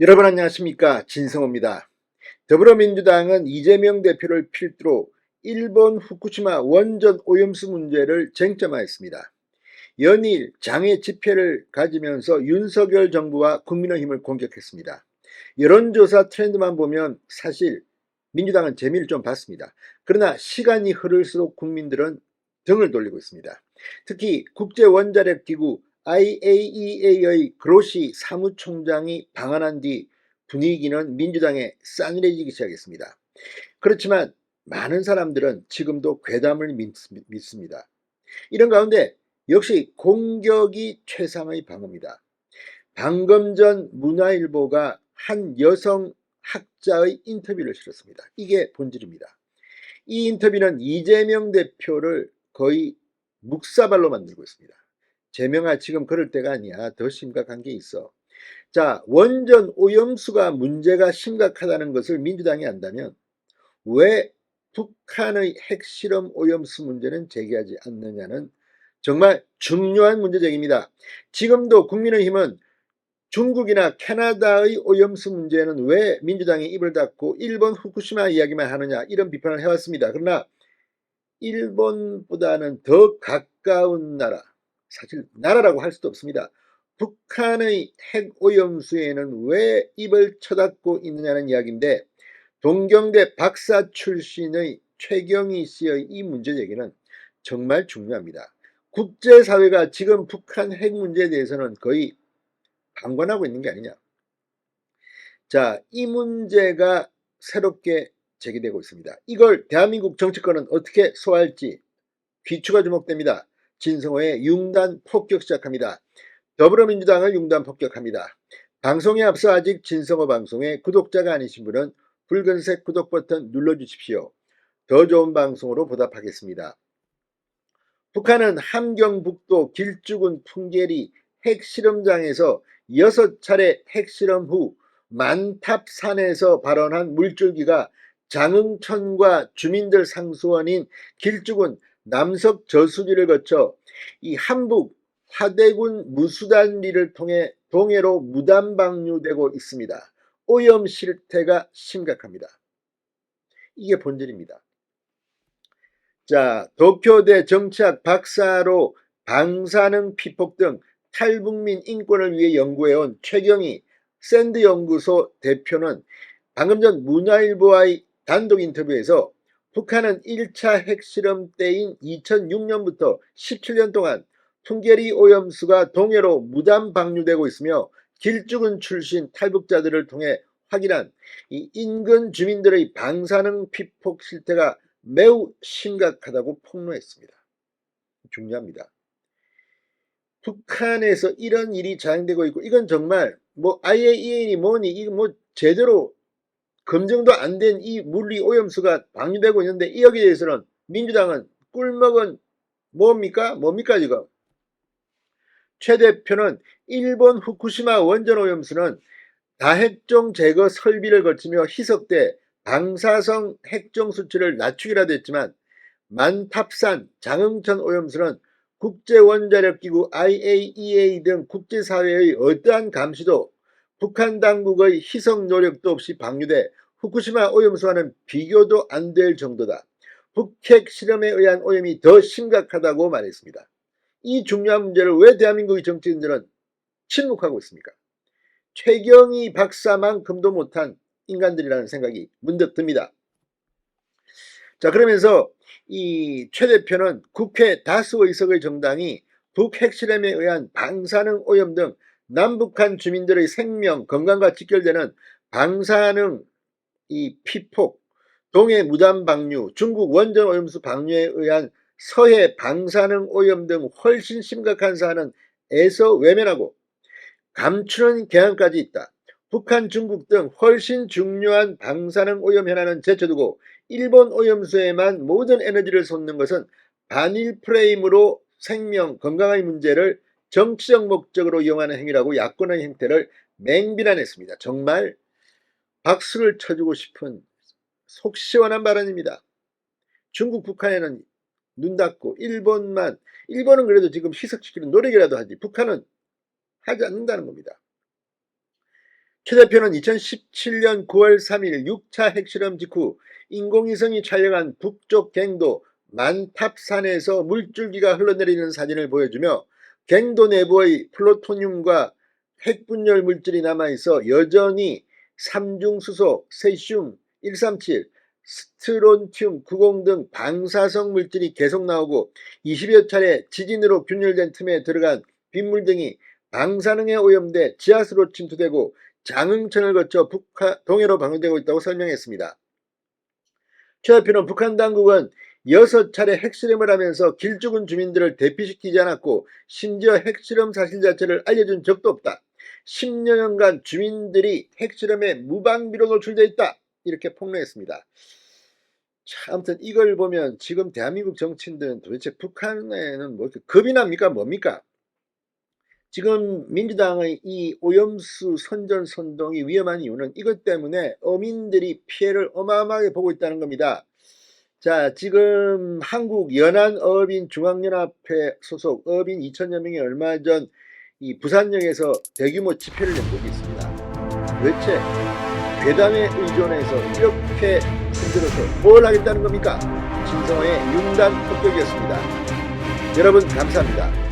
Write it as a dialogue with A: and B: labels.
A: 여러분 안녕하십니까, 진성호입니다. 더불어민주당은 이재명 대표를 필두로 일본 후쿠시마 원전 오염수 문제를 쟁점화했습니다. 연일 장애 집회를 가지면서 윤석열 정부와 국민의힘을 공격했습니다. 여론조사 트렌드만 보면 사실 민주당은 재미를 좀 봤습니다. 그러나 시간이 흐를수록 국민들은 등을 돌리고 있습니다. 특히 국제원자력기구 IAEA의 그로시 사무총장이 방한한 뒤 분위기는 민주당에 싸늘해지기 시작했습니다. 그렇지만 많은 사람들은 지금도 괴담을 믿습니다. 이런 가운데 역시 공격이 최상의 방어입니다. 방금 전 문화일보가 한 여성 학자의 인터뷰를 실었습니다. 이게 본질입니다. 이 인터뷰는 이재명 대표를 거의 묵사발로 만들고 있습니다. 재명아, 지금 그럴 때가 아니야. 더 심각한 게 있어. 자, 원전 오염수가 문제가 심각하다는 것을 민주당이 안다면 왜 북한의 핵실험 오염수 문제는 제기하지 않느냐는 정말 중요한 문제제기입니다. 지금도 국민의힘은 중국이나 캐나다의 오염수 문제는 왜 민주당이 입을 닫고 일본 후쿠시마 이야기만 하느냐, 이런 비판을 해왔습니다. 그러나 일본보다는 더 가까운 나라, 사실 나라라고 할 수도 없습니다. 북한의 핵 오염수에는 왜 입을 쳐닫고 있느냐는 이야기인데, 동경대 박사 출신의 최경희 씨의 이 문제 제기는 정말 중요합니다. 국제사회가 지금 북한 핵 문제에 대해서는 거의 방관하고 있는 게 아니냐. 자, 이 문제가 새롭게 제기되고 있습니다. 이걸 대한민국 정치권은 어떻게 소화할지 귀추가 주목됩니다. 진성호의 융단 폭격 시작합니다. 더불어민주당을 융단 폭격합니다. 방송에 앞서 아직 진성호 방송의 구독자가 아니신 분은 붉은색 구독 버튼 눌러주십시오. 더 좋은 방송으로 보답하겠습니다. 북한은 함경북도 길쭉은 풍계리 핵실험장에서 6차례 핵실험 후 만탑산에서 발원한 물줄기가 장흥천과 주민들 상수원인 길쭉은 남석 저수지를 거쳐 이 함북 화대군 무수단리를 통해 동해로 무단 방류되고 있습니다. 오염 실태가 심각합니다. 이게 본질입니다. 자, 도쿄대 정치학 박사로 방사능 피폭 등 탈북민 인권을 위해 연구해온 최경희 샌드연구소 대표는 방금 전 문화일보와의 단독 인터뷰에서 북한은 1차 핵실험 때인 2006년부터 17년 동안 풍계리 오염수가 동해로 무단 방류되고 있으며 길쭉은 출신 탈북자들을 통해 확인한 이 인근 주민들의 방사능 피폭 실태가 매우 심각하다고 폭로했습니다. 중요합니다. 북한에서 이런 일이 자행되고 있고, 이건 정말 뭐 IAEA니 뭐니 이거 뭐 제대로 검증도 안 된 이 물리 오염수가 방류되고 있는데, 이 여기에 대해서는 민주당은 꿀먹은 뭡니까 지금. 최 대표는 일본 후쿠시마 원전 오염수는 다핵종 제거 설비를 거치며 희석돼 방사성 핵종 수치를 낮추기라도 했지만 만탑산, 장흥천 오염수는 국제원자력기구 IAEA 등 국제사회의 어떠한 감시도 북한 당국의 희석 노력도 없이 방류돼 후쿠시마 오염수와는 비교도 안 될 정도다. 북핵 실험에 의한 오염이 더 심각하다고 말했습니다. 이 중요한 문제를 왜 대한민국의 정치인들은 침묵하고 있습니까? 최경희 박사만큼도 못한 인간들이라는 생각이 문득 듭니다. 자, 그러면서 이 최 대표는 국회 다수 의석의 정당이 북핵실험에 의한 방사능 오염 등 남북한 주민들의 생명, 건강과 직결되는 방사능 이 피폭, 동해 무단 방류, 중국 원전 오염수 방류에 의한 서해 방사능 오염 등 훨씬 심각한 사안은 애서 외면하고 감추는 경향까지 있다. 북한, 중국 등 훨씬 중요한 방사능 오염 현안은 제쳐두고 일본 오염수에만 모든 에너지를 쏟는 것은 반일 프레임으로 생명, 건강의 문제를 정치적 목적으로 이용하는 행위라고 야권의 행태를 맹비난했습니다. 정말 박수를 쳐주고 싶은 속 시원한 발언입니다. 중국, 북한에는 눈 닫고 일본은 그래도 지금 희석시키는 노력이라도 하지 북한은 하지 않는다는 겁니다. 최 대표는 2017년 9월 3일 6차 핵실험 직후 인공위성이 촬영한 북쪽 갱도 만탑산에서 물줄기가 흘러내리는 사진을 보여주며 갱도 내부의 플루토늄과 핵분열 물질이 남아있어 여전히 삼중수소, 세슘 137, 스트론튬 90 등 방사성 물질이 계속 나오고 20여 차례 지진으로 균열된 틈에 들어간 빗물 등이 방사능에 오염돼 지하수로 침투되고 장흥천을 거쳐 동해로 방류되고 있다고 설명했습니다. 최 대표는 북한 당국은 6차례 핵실험을 하면서 길쭉은 주민들을 대피시키지 않았고 심지어 핵실험 사실 자체를 알려준 적도 없다. 10여 년간 주민들이 핵실험에 무방비로 노출되어 있다. 이렇게 폭로했습니다. 자, 아무튼 이걸 보면 지금 대한민국 정치인들은 도대체 북한에는 뭐 겁이 납니까? 뭡니까? 지금 민주당의 이 오염수 선전선동이 위험한 이유는 이것 때문에 어민들이 피해를 어마어마하게 보고 있다는 겁니다. 자, 지금 한국 연안어업인 중앙연합회 소속 어업인 2천여 명이 얼마 전 이 부산역에서 대규모 집회를 낸 적이 있습니다. 도대체 괴담에 의존해서 이렇게 흔들어서 뭘 하겠다는 겁니까? 진성호의 융단 폭격이었습니다. 여러분 감사합니다.